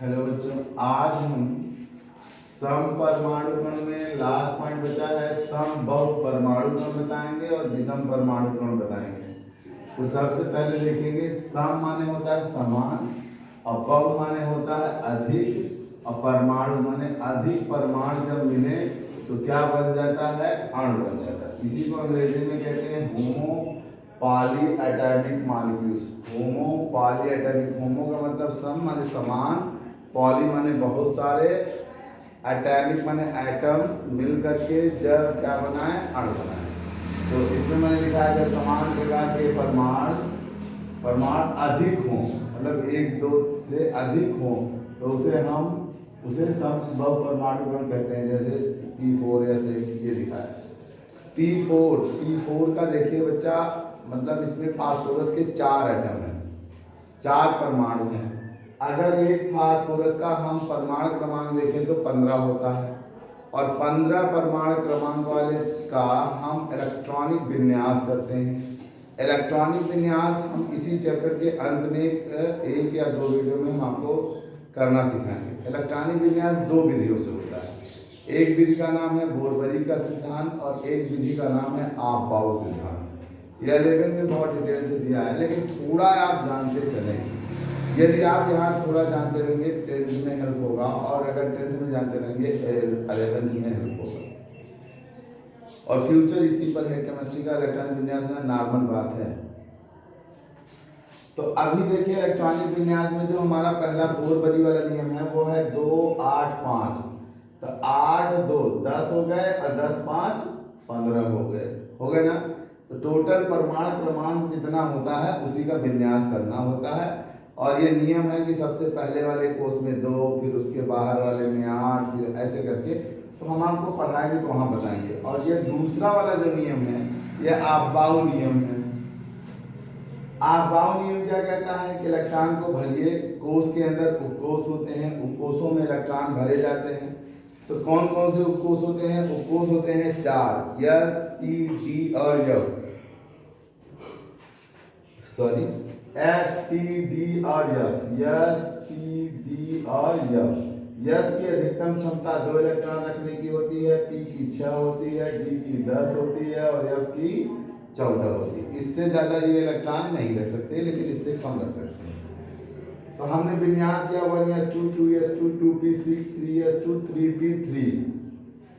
Hello बच्चों, आज हम सम परमाणु कण में लास्ट पॉइंट बचा है सम बहु परमाणु कण बताएंगे और विषम परमाणु कण बताएंगे। तो सबसे पहले देखेंगे सम माने होता है समान और बहु माने होता है अधिक और परमाणु माने अधिक परमाणु जब मिले तो क्या बन जाता है, अणु बन जाता है। इसी को अंग्रेजी में कहते हैं होमो पॉली एटॉमिक मॉलिक्यूल्स। होमो पॉली एटॉमिक, होमो का मतलब सम माने समान, पॉली माने बहुत सारे, एटॉमिक माने एटम्स मिल करके जब क्या बनाए, अणु बनाए। तो इसमें मैंने लिखा है जब समान प्रकार के परमाणु अधिक हों, मतलब एक दो से अधिक हों, तो उसे सम बहु परमाणु कण कहते हैं। जैसे P4 ऐसे ये लिखा है P4 का देखिए बच्चा, मतलब इसमें फास्फोरस के 4 एटम हैं, 4 परमाणु हैं। अगर एक फास्फोरस का हम परमाणु क्रमांक देखें तो 15 होता है और 15 परमाणु क्रमांक वाले का हम इलेक्ट्रॉनिक विन्यास करते हैं। इलेक्ट्रॉनिक विन्यास हम इसी चैप्टर के अंत में एक या दो वीडियो में हम आपको करना सिखाएंगे। इलेक्ट्रॉनिक विन्यास 2 विधियों से होता है। एक विधि का नाम है बोरबरी का सिद्धांत और एक विधि का नाम है आप-बाऊ सिद्धांत। यह 11 में बहुत डिटेल से दिया है, लेकिन थोड़ा आप जानते चलें। यदि आप यहाँ थोड़ा जानते रहेंगे 10th में हेल्प होगा, और अगर 10th में जानते रहेंगे 11th में हेल्प होगा। और फ्यूचर इसी पर है, केमिस्ट्री का इलेक्ट्रॉनिक विन्यास में नॉर्मल बात है। तो अभी देखिए इलेक्ट्रॉनिक विन्यास में जो हमारा पहला बोरबरी वाला नियम है वो है 2 8 5। तो 8 2 10 हो गए और 10 5 15 हो गए ना। तो टोटल परमाणु क्रमांक जितना होता है उसी का विन्यास करना होता है। और ये नियम है कि सबसे पहले वाले कोष में 2, फिर उसके बाहर वाले में 8, फिर ऐसे करके। तो हम आपको पढ़ाएंगे तो वहाँ बताएंगे। और ये दूसरा वाला जो नियम है ये आप-बाऊ नियम है। आप-बाऊ नियम क्या कहता है कि इलेक्ट्रॉन को भरिए, कोष के अंदर उपकोष होते हैं, उपकोषों में इलेक्ट्रॉन भरे जाते हैं। तो कौन कौन से उपकोष होते हैं? उपकोष होते हैं 4, S P D और F। Sorry, S P D और F, S P D और F। S की अधिकतम क्षमता 2 इलेक्ट्रॉन रखने की होती है, P की 6 होती है, D की 10 होती है और F की 14 होती है। इससे ज्यादा ये इलेक्ट्रॉन नहीं रख सकते, लेकिन इससे कम रख सकते हैं। तो हमने विन्यास किया 1s2 2s2 2p6 3s2 3p3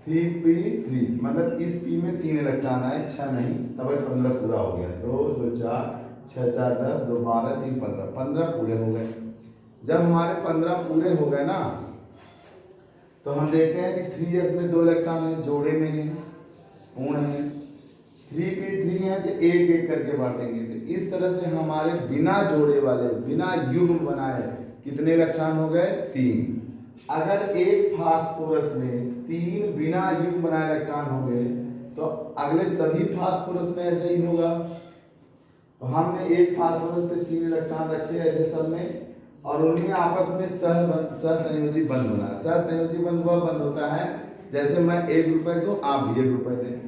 3p3, मतलब इस p में 3 इलेक्ट्रॉन आए, 6 नहीं, तब 15 पूरा हो गया। 2 2 4 6 4 10 2 12 3 15, 15 पूरे हो गए। जब हमारे 15 पूरे हो गए ना, तो हम देखते हैं कि 3s में 2 इलेक्ट्रॉन है, जोड़े में है, पूर्ण है। 3p3 है तो एक एक करके बांटेंगे। तो इस तरह से हमारे बिना जोड़े वाले, बिना युग्म बनाए कितने इलेक्ट्रॉन हो गए? 3। अगर एक फास्फोरस में 3 बिना युग्म बनाए इलेक्ट्रॉन हो गए तो अगले सभी फास्फोरस में ऐसे ही होगा। तो हमने एक फास्फोरस पे 3 इलेक्ट्रॉन रखे ऐसे सब में, और उनमें आपस में सहसंयोजी बंध बना। सहसंयोजी बंध वह बंध होता है जैसे मैं 1 रुपए दूं, आप भी 1 रुपए दें,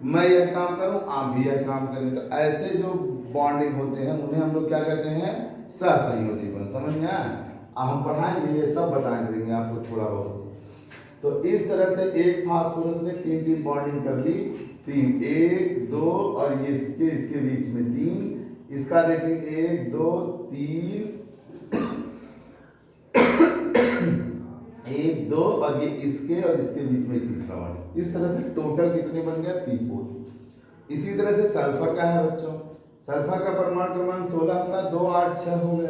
मैं यह काम करूं, आप भी यह काम करें। तो ऐसे जो बॉन्डिंग होते हैं उन्हें हम लोग क्या कहते हैं? सहसंयोजी बंध। समझ में आया? हम पढ़ाएंगे, ये सब बता देंगे आपको थोड़ा बहुत। तो इस तरह से एक फास्फोरस ने 3 बॉन्डिंग कर ली, 3 1 2 और ये इसके बीच में 3, इसका देखेंगे 1 2 3 1 2 और ये इसके और इसके बीच में तीसरा बॉन्ड। इस तरह से टोटल कितने बन गए? P4। इसी तरह से सल्फर का है बच्चों। सल्फर का परमाणु क्रमांक 16 होता है, 2 8 6 हो गए।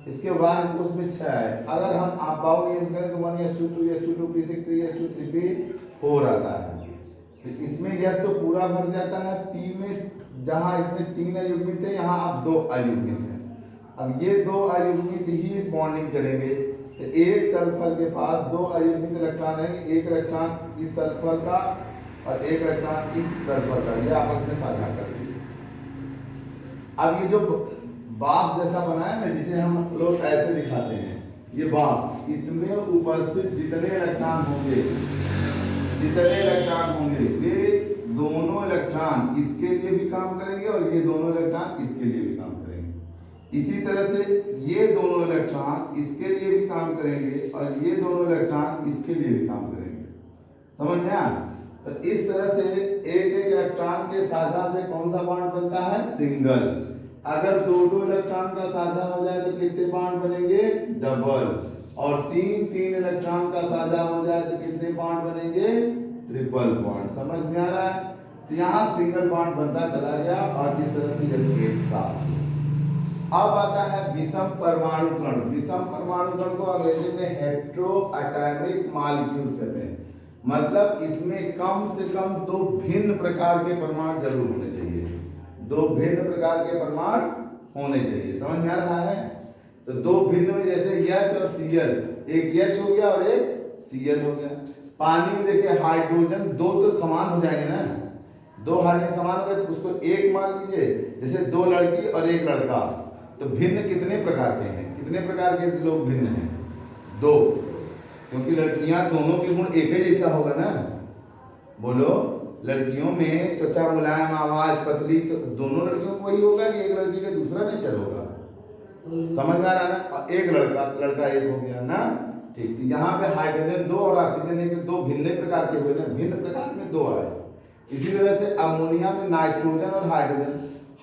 इसके बाद उसमें 6 है। अगर हम आप-बाऊ नियम करें तो 1s2 2s2 2p6 3s2 3p4 आता है। तो इसमें यस तो पूरा भर जाता है, P में जहां इसमें 3 अयुग्मित है, यहाँ आप 2 अयुग्मित है। अब ये 2 अयुग्मित ही बॉन्डिंग करेंगे। तो एक सल्फर के पास 2 अयुग्मित इलेक्ट्रॉन है, एक इलेक्ट्रॉन इस सल्फर का और एक इलेक्ट्रॉन इस सल्फर का, ये आपस में साझा कर लेंगे। अब ये जो बॉक्स जैसा बना है ना, जिसे हम लोग ऐसे दिखाते हैं, ये बॉक्स, इसमें उपस्थित जितने इलेक्ट्रॉन होंगे वे दोनों इलेक्ट्रॉन इसके लिए भी काम करेंगे और ये दोनों इलेक्ट्रॉन इसके लिए भी काम करेंगे। इसी तरह से ये दोनों इलेक्ट्रॉन इसके लिए भी काम करेंगे और ये दोनों इलेक्ट्रॉन इसके लिए भी काम करेंगे। समझ में आया? तो इस तरह से एक एक इलेक्ट्रॉन के साझा से कौन सा बॉन्ड बनता है? सिंगल। अगर दो दो इलेक्ट्रॉन का साझा हो जाए तो कितने बॉन्ड बनेंगे? डबल। और तीन तीन इलेक्ट्रॉन का साझा हो जाए तो कितने बॉन्ड बनेंगे? Triple bond. समझ में आ रहा है? तो यहाँ सिंगल बॉन्ड बनता चला गया और इस तरह से एस्केप था। अब आता है विषम परमाणु कण। विषम परमाणु कण को अंग्रेजी में हेटेरोएटॉमिक मॉलिक्यूल्स कहते हैं। मतलब इसमें कम से कम दो भिन्न प्रकार के परमाणु जरूर होने चाहिए। दो भिन्न प्रकार के परमाणु होने चाहिए। समझ में आ रहा है? तो दो भिन्न में जैसे H और Cl, एक H हो गया और एक Cl हो गया। पानी में देखिए हाइड्रोजन दो तो समान हो जाएंगे ना, दो हाइड्रोजन समान हो गए तो उसको एक मान लीजिए। जैसे दो लड़की और एक लड़का, तो भिन्न कितने प्रकार के हैं? कितने प्रकार के लोग भिन्न हैं? दो, क्योंकि लड़कियां दोनों के गुण एक ही जैसा होगा ना। बोलो, लड़कियों में त्वचा मुलायम, आवाज पतली, तो दोनों लड़कियों को वही होगा कि एक लड़की का दूसरा नेचर होगा? समझ में आ रहा ना? एक लड़का एक हो गया ना। ठीक, यहाँ पे हाइड्रोजन दो और ऑक्सीजन एक, दो भिन्न प्रकार के हुए ना, भिन्न प्रकार में दो आए। इसी तरह से अमोनिया में नाइट्रोजन और हाइड्रोजन,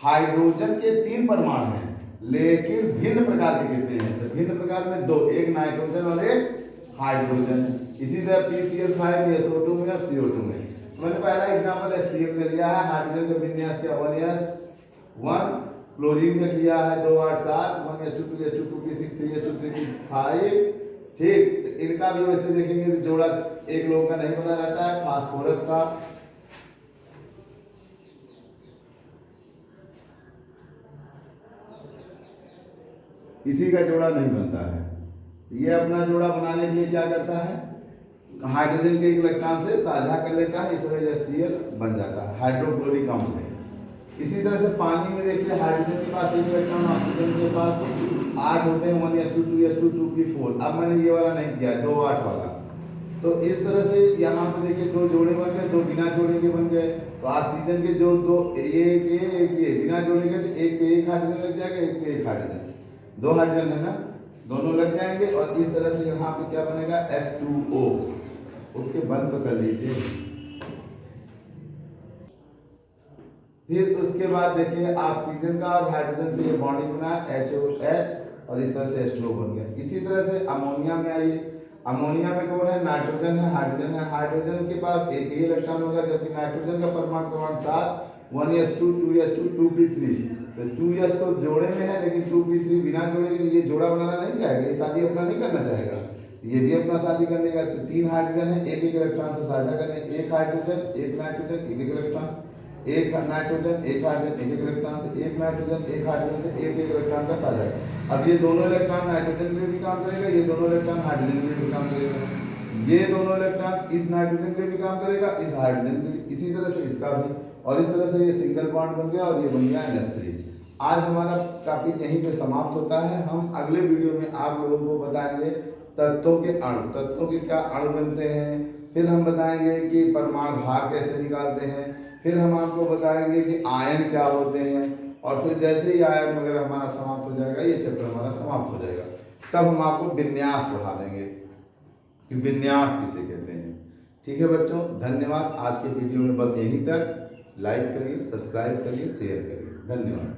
हाइड्रोजन के तीन परमाणु हैं लेकिन भिन्न प्रकार के कितने हैं? तो भिन्न प्रकार में दो, एक नाइट्रोजन और एक हाइड्रोजन। इसी तरह PCl5 में SO2 में और CO2 में। मैंने पहला एग्जांपल HCl में लिया है। हाइड्रोजन का विन्यास किया 1s1, क्लोरीन का किया है 287, 1s2 2s2 2p6 3s2 3p5। ठीक, तो इनका भी वैसे देखेंगे तो जोड़ा एक लोगों का नहीं बना रहता है। फास्फोरस का इसी का जोड़ा नहीं बनता है। ये अपना जोड़ा बनाने के लिए क्या करता है? हाइड्रोजन के एक इलेक्ट्रॉन से साझा कर लेता है, इस वजह से Cl बन जाता है, हाइड्रोक्लोरिक अम्ल है। इसी तरह से पानी में देखिए हाइड्रोजन के पास एक इलेक्ट्रॉन, ऑक्सीजन के पास 8 होते हैं, 1s2 2s2 2p4। अब मैंने ये वाला नहीं किया, 2 8 वाला। तो इस तरह से यहाँ पे देखिए दो जोड़े बन गए, दो बिना जोड़े के बन गए। तो ऑक्सीजन के जो दो एक ये बिना जोड़े के, तो एक पे एक हाइड्रोजन लग जाएगा, एक पे एक हाइड्रोजन, दो हाइड्रोजन है ना, दोनों लग जाएंगे। और इस तरह से यहाँ पे क्या बनेगा? H2O। ओके, बंद तो कर लीजिए। फिर उसके बाद देखिए ऑक्सीजन का और हाइड्रोजन से ये बॉन्डिंग बना HOH और इस तरह से H2O बन गया। इसी तरह से अमोनिया में आइए। अमोनिया में कौन है? नाइट्रोजन है, हाइड्रोजन है। हाइड्रोजन के पास एक ही इलेक्ट्रॉन होगा, जबकि नाइट्रोजन का परमाणु क्रमांक 7, 1s2 2s2 2p3। तो 2s तो जोड़े में है लेकिन 2p3 बिना जोड़े के, ये जोड़ा बनाना नहीं चाहेगा, ये शादी अपना नहीं करना चाहेगा, ये भी अपना शादी करने का। तो तीन हाइड्रोजन है, एक एक इलेक्ट्रॉन से साझा करने, एक हाइड्रोजन एक नाइट्रोजन एक एक इलेक्ट्रॉन, एक नाइट्रोजन एक हाइड्रोजन एक एक इलेक्ट्रॉन से, एक नाइट्रोजन एक हाइड्रोजन से एक एक इलेक्ट्रॉन का साझा। अब ये दोनों इलेक्ट्रॉन नाइट्रोजन के लिए भी काम करेगा, ये दोनों इलेक्ट्रॉन हाइड्रोजन के लिए भी काम करेगा, ये दोनों इलेक्ट्रॉन इस नाइट्रोजन के लिए भी काम करेगा, इस हाइड्रोजन के लिए, इसी तरह से इसका भी। और इस तरह से ये सिंगल बॉन्ड बन गया और ये बन गया NH3। आज हमारा टॉपिक यहीं पे समाप्त होता है। हम अगले वीडियो में आप लोगों को बताएंगे तत्वों के अणु, तत्वों के क्या अणु बनते हैं, फिर हम बताएंगे कि परमाणु भार कैसे निकालते हैं, फिर हम आपको बताएंगे कि आयन क्या होते हैं, और फिर जैसे ही आयन वगैरह हमारा समाप्त हो जाएगा, ये चैप्टर हमारा समाप्त हो जाएगा, तब हम आपको विन्यास पढ़ा देंगे कि विन्यास किसे कहते हैं। ठीक है बच्चों, धन्यवाद। आज के वीडियो में बस यहीं तक। लाइक करिए, सब्सक्राइब करिए, शेयर करिए। धन्यवाद।